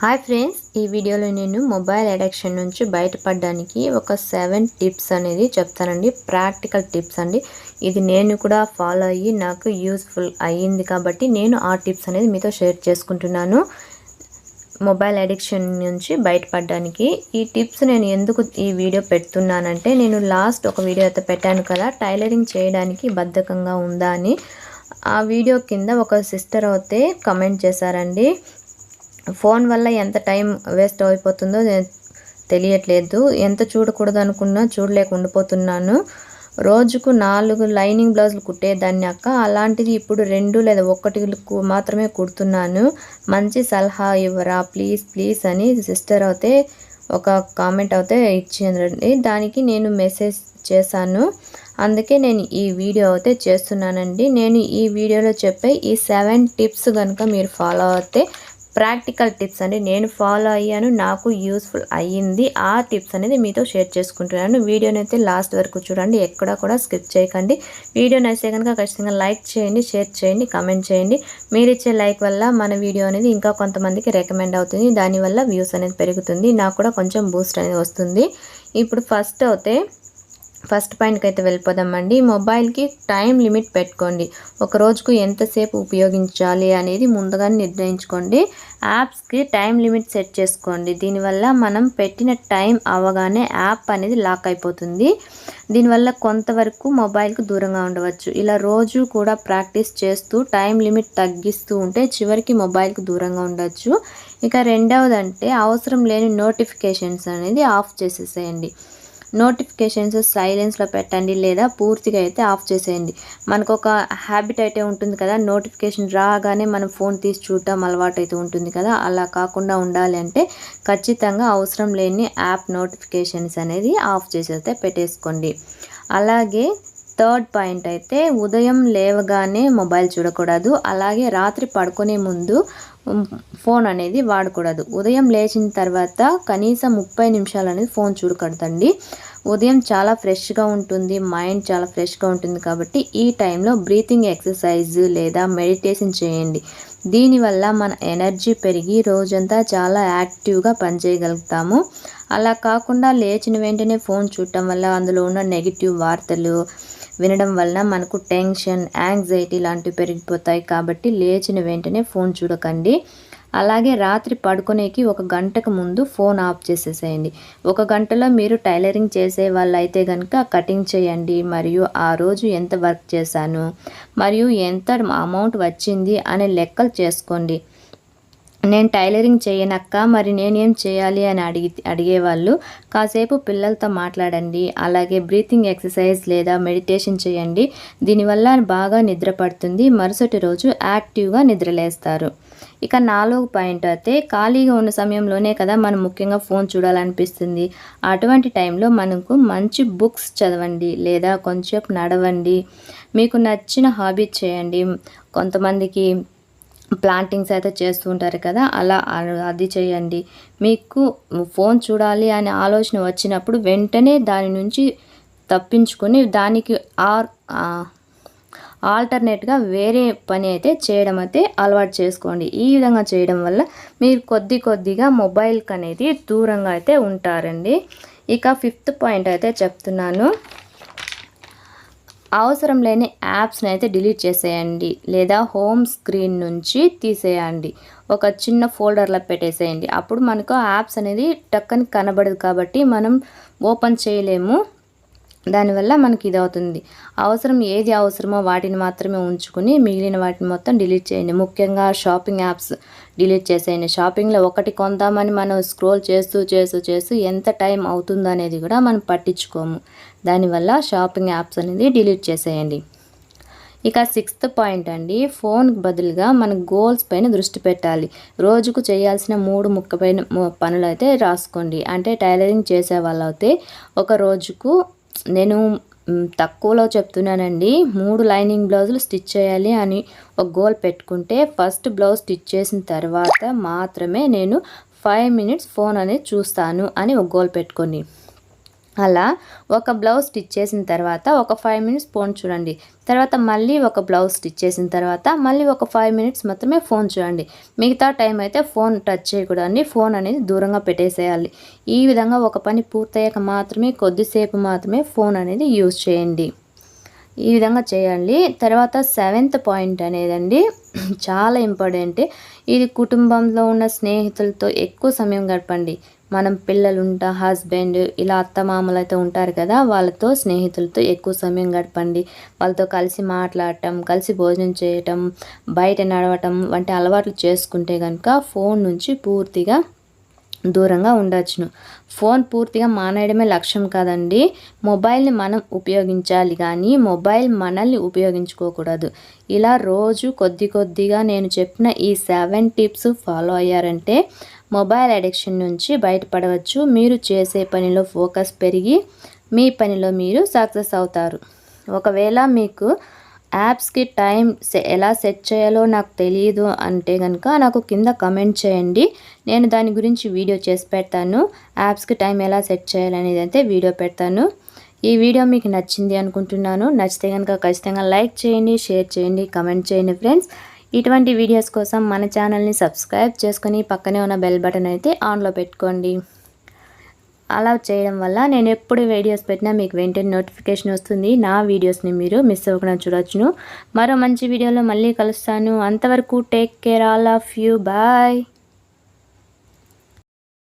Hi friends, ఈ వీడియోలో నేను మొబైల్ అడిక్షన్ నుంచి బయటపడడానికి ఒక 7 టిప్స్ అనేది చెప్తానండి. ప్రాక్టికల్ టిప్స్ అండి. ఇది నేను కూడా ఫాలో అయ్యి నాకు యూస్ఫుల్ అయ్యింది కాబట్టి నేను ఆ టిప్స్ అనేది మీతో షేర్ చేసుకుంటున్నాను. మొబైల్ అడిక్షన్ నుంచి బయటపడడానికి ఈ టిప్స్ నేను ఎందుకు ఈ వీడియో పెడుతున్నానంటే, నేను లాస్ట్ ఒక వీడియో అయితే పెట్టాను కదా, టైలరింగ్ చేయడానికి బద్ధకంగా ఉందా అని. ఆ వీడియో కింద ఒక సిస్టర్ అయితే కమెంట్ చేశారండి. ఫోన్ వల్ల ఎంత టైం వేస్ట్ అయిపోతుందో తెలియట్లేదు, ఎంత చూడకూడదు అనుకున్నా చూడలేక ఉండిపోతున్నాను. రోజుకు 4 లైనింగ్ బ్లౌజులు కుట్టేదాన్ని అక్క, అలాంటిది ఇప్పుడు 2 లేదా 1 మాత్రమే కుడుతున్నాను. మంచి సలహా ఇవ్వరా ప్లీజ్ ప్లీజ్ అని సిస్టర్ అయితే ఒక కామెంట్ అయితే ఇచ్చిందండి. దానికి నేను మెసేజ్ చేశాను. అందుకే నేను ఈ వీడియో అయితే చేస్తున్నానండి. నేను ఈ వీడియోలో చెప్పే ఈ 7 టిప్స్ కనుక మీరు ఫాలో అయితే, ప్రాక్టికల్ టిప్స్ అండి, నేను ఫాలో అయ్యాను, నాకు యూస్ఫుల్ అయ్యింది. ఆ టిప్స్ అనేది మీతో షేర్ చేసుకుంటున్నాను. వీడియోని అయితే లాస్ట్ వరకు చూడండి, ఎక్కడ కూడా స్కిప్ చేయకండి. వీడియో నచ్చితే కనుక ఖచ్చితంగా లైక్ చేయండి, షేర్ చేయండి, కామెంట్ చేయండి. మీరు ఇచ్చే లైక్ వల్ల మన వీడియో అనేది ఇంకా కొంతమందికి రికమెండ్ అవుతుంది. దానివల్ల వ్యూస్ అనేది పెరుగుతుంది, నాకు కూడా కొంచెం బూస్ట్ అనేది వస్తుంది. ఇప్పుడు ఫస్ట్ పాయింట్కి అయితే వెళ్ళిపోదామండి. మొబైల్కి టైం లిమిట్ పెట్టుకోండి. ఒక రోజుకు ఎంతసేపు ఉపయోగించాలి అనేది ముందుగానే నిర్ణయించుకోండి. యాప్స్కి టైం లిమిట్ సెట్ చేసుకోండి. దీనివల్ల మనం పెట్టిన టైం అవగానే యాప్ అనేది లాక్ అయిపోతుంది. దీనివల్ల కొంతవరకు మొబైల్కి దూరంగా ఉండవచ్చు. ఇలా రోజు కూడా ప్రాక్టీస్ చేస్తూ టైం లిమిట్ తగ్గిస్తూ ఉంటే చివరికి మొబైల్కి దూరంగా ఉండొచ్చు. ఇక రెండవదంటే, అవసరం లేని నోటిఫికేషన్స్ అనేది ఆఫ్ చేసేసేయండి. నోటిఫికేషన్స్ సైలెన్స్లో పెట్టండి లేదా పూర్తిగా అయితే ఆఫ్ చేసేయండి. మనకు ఒక హ్యాబిట్ అయితే ఉంటుంది కదా, నోటిఫికేషన్ రాగానే మనం ఫోన్ తీసి చూడటం అలవాటు అయితే ఉంటుంది కదా, అలా కాకుండా ఉండాలి అంటే ఖచ్చితంగా అవసరం లేని యాప్ నోటిఫికేషన్స్ అనేది ఆఫ్ చేసి అయితే పెట్టేసుకోండి. అలాగే థర్డ్ పాయింట్ అయితే, ఉదయం లేవగానే మొబైల్ చూడకూడదు. అలాగే రాత్రి పడుకునే ముందు ఫోన్ అనేది వాడకూడదు. ఉదయం లేచిన తర్వాత కనీసం 30 నిమిషాలు అనేది ఫోన్ చూడకూడదండి. ఉదయం చాలా ఫ్రెష్గా ఉంటుంది, మైండ్ చాలా ఫ్రెష్గా ఉంటుంది కాబట్టి ఈ టైంలో బ్రీతింగ్ ఎక్సర్సైజ్ లేదా మెడిటేషన్ చేయండి. దీనివల్ల మన ఎనర్జీ పెరిగి రోజంతా చాలా యాక్టివ్గా పనిచేయగలుగుతాము. అలా కాకుండా లేచిన వెంటనే ఫోన్ చూడటం వల్ల అందులో ఉన్న నెగిటివ్ వార్తలు వినడం వలన మనకు టెన్షన్, యాంగ్జైటీ లాంటివి పెరిగిపోతాయి. కాబట్టి లేచిన వెంటనే ఫోన్ చూడకండి. అలాగే రాత్రి పడుకునేకి 1 గంటకు ముందు ఫోన్ ఆఫ్ చేసేసేయండి. 1 గంటలో మీరు టైలరింగ్ చేసే వాళ్ళైతే కనుక కటింగ్ చేయండి, మరియు ఆ రోజు ఎంత వర్క్ చేశాను మరియు ఎంత అమౌంట్ వచ్చింది అనే లెక్కలు చేసుకోండి. నేను టైలరింగ్ చేయనక్క, మరి నేనేం చేయాలి అని అడిగేవాళ్ళు కాసేపు పిల్లలతో మాట్లాడండి. అలాగే బ్రీతింగ్ ఎక్సర్సైజ్ లేదా మెడిటేషన్ చేయండి. దీనివల్ల బాగా నిద్ర పడుతుంది, మరుసటి రోజు యాక్టివ్గా నిద్రలేస్తారు. ఇక 4వ పాయింట్ అయితే, ఖాళీగా ఉన్న సమయంలోనే కదా మనం ముఖ్యంగా ఫోన్ చూడాలనిపిస్తుంది. అటువంటి టైంలో మనకు మంచి బుక్స్ చదవండి లేదా కొంచెం నడవండి. మీకు నచ్చిన హాబీ చేయండి. కొంతమందికి ప్లాంటింగ్స్ అయితే చేస్తూ ఉంటారు కదా, అలా అది చేయండి. మీకు ఫోన్ చూడాలి అనే ఆలోచన వచ్చినప్పుడు వెంటనే దాని నుంచి తప్పించుకొని దానికి ఆల్టర్నేట్గా వేరే పని అయితే చేయడం అయితే అలవాటు చేసుకోండి. ఈ విధంగా చేయడం వల్ల మీరు కొద్దిగా మొబైల్కి అనేది దూరంగా అయితే ఉంటారండి. ఇక 5th పాయింట్ అయితే చెప్తున్నాను. అవసరం లేని యాప్స్ని అయితే డిలీట్ చేసేయండి లేదా హోమ్ స్క్రీన్ నుంచి తీసేయండి. ఒక చిన్న ఫోల్డర్లో పెట్టేసేయండి. అప్పుడు మనకు యాప్స్ అనేది టక్కని కనబడదు కాబట్టి మనం ఓపెన్ చేయలేము. దానివల్ల మనకి ఇది అవుతుంది. ఏది అవసరమో వాటిని మాత్రమే ఉంచుకుని మిగిలిన వాటిని మొత్తం డిలీట్ చేయండి. ముఖ్యంగా షాపింగ్ యాప్స్ డిలీట్ చేసేయండి. షాపింగ్లో ఒకటి కొందామని మనం స్క్రోల్ చేస్తూ ఎంత టైం అవుతుందో అనేది కూడా మనం పట్టించుకోము. దానివల్ల షాపింగ్ యాప్స్ అనేది డిలీట్ చేసేయండి. ఇక 6th పాయింట్ అండి, ఫోన్కి బదులుగా మన గోల్స్ పైన దృష్టి పెట్టాలి. రోజుకు చేయాల్సిన 3 ముఖ్యమైన పనులు అయితే రాసుకోండి. అంటే టైలరింగ్ చేసే వాళ్ళైతే ఒక రోజుకు, నేను తక్కువలో చెప్తున్నానండి, 3 లైనింగ్ బ్లౌజులు స్టిచ్ చేయాలి అని ఒక గోల్ పెట్టుకుంటే, ఫస్ట్ బ్లౌజ్ స్టిచ్ చేసిన తర్వాత మాత్రమే నేను 5 మినిట్స్ ఫోన్ అనేది చూస్తాను అని ఒక గోల్ పెట్టుకోండి. అలా ఒక బ్లౌజ్ స్టిచ్ చేసిన తర్వాత ఒక 5 మినిట్స్ ఫోన్ చూడండి. తర్వాత మళ్ళీ ఒక బ్లౌజ్ స్టిచ్ చేసిన తర్వాత మళ్ళీ ఒక 5 మినిట్స్ మాత్రమే ఫోన్ చూడండి. మిగతా టైం అయితే ఫోన్ టచ్ చేయకూడదండి. ఫోన్ అనేది దూరంగా పెట్టేసేయాలి. ఈ విధంగా ఒక పని పూర్తయ్యాక మాత్రమే కొద్దిసేపు మాత్రమే ఫోన్ అనేది యూజ్ చేయండి. ఈ విధంగా చేయాలి. తర్వాత 7th పాయింట్ అనేదండి చాలా ఇంపార్టెంట్. ఇది కుటుంబంలో ఉన్న స్నేహితులతో ఎక్కువ సమయం గడపండి. మనం పిల్లలుంటా హస్బెండ్ ఇలా అత్తమామలు అయితే ఉంటారు కదా, వాళ్ళతో స్నేహితులతో ఎక్కువ సమయం గడపండి. వాళ్ళతో కలిసి మాట్లాడటం, కలిసి భోజనం చేయటం, బయట నడవటం వంటి అలవాట్లు చేసుకుంటే కనుక ఫోన్ నుంచి పూర్తిగా దూరంగా ఉండొచ్చును. ఫోన్ పూర్తిగా మానేయడమే లక్ష్యం కాదండి. మొబైల్ని మనం ఉపయోగించాలి కానీ మొబైల్ మనల్ని ఉపయోగించుకోకూడదు. ఇలా రోజు కొద్దిగా నేను చెప్పిన ఈ 7 టిప్స్ ఫాలో అయ్యారంటే మొబైల్ అడిక్షన్ నుంచి బయటపడవచ్చు. మీరు చేసే పనిలో ఫోకస్ పెరిగి మీ పనిలో మీరు సక్సెస్ అవుతారు. ఒకవేళ మీకు యాప్స్కి టైం ఎలా సెట్ చేయాలో నాకు తెలియదు అంటే కనుక నాకు కింద కమెంట్ చేయండి. నేను దాని గురించి వీడియో చేసి పెడతాను. యాప్స్కి టైం ఎలా సెట్ చేయాలనేది అయితే వీడియో పెడతాను. ఈ వీడియో మీకు నచ్చింది అనుకుంటున్నాను. నచ్చితే కనుక ఖచ్చితంగా లైక్ చేయండి, షేర్ చేయండి, కమెంట్ చేయండి ఫ్రెండ్స్. ఇటువంటి వీడియోస్ కోసం మన ఛానల్ని సబ్స్క్రైబ్ చేసుకొని పక్కనే ఉన్న బెల్ బటన్ అయితే ఆన్లో పెట్టుకోండి. అలా చేయడం వల్ల నేను ఎప్పుడు వీడియోస్ పెట్టినా మీకు వెంటనే నోటిఫికేషన్ వస్తుంది. నా వీడియోస్ని మీరు మిస్ అవ్వకుండా చూడొచ్చును. మరో మంచి వీడియోలో మళ్ళీ కలుస్తాను. అంతవరకు take care all of you. Bye.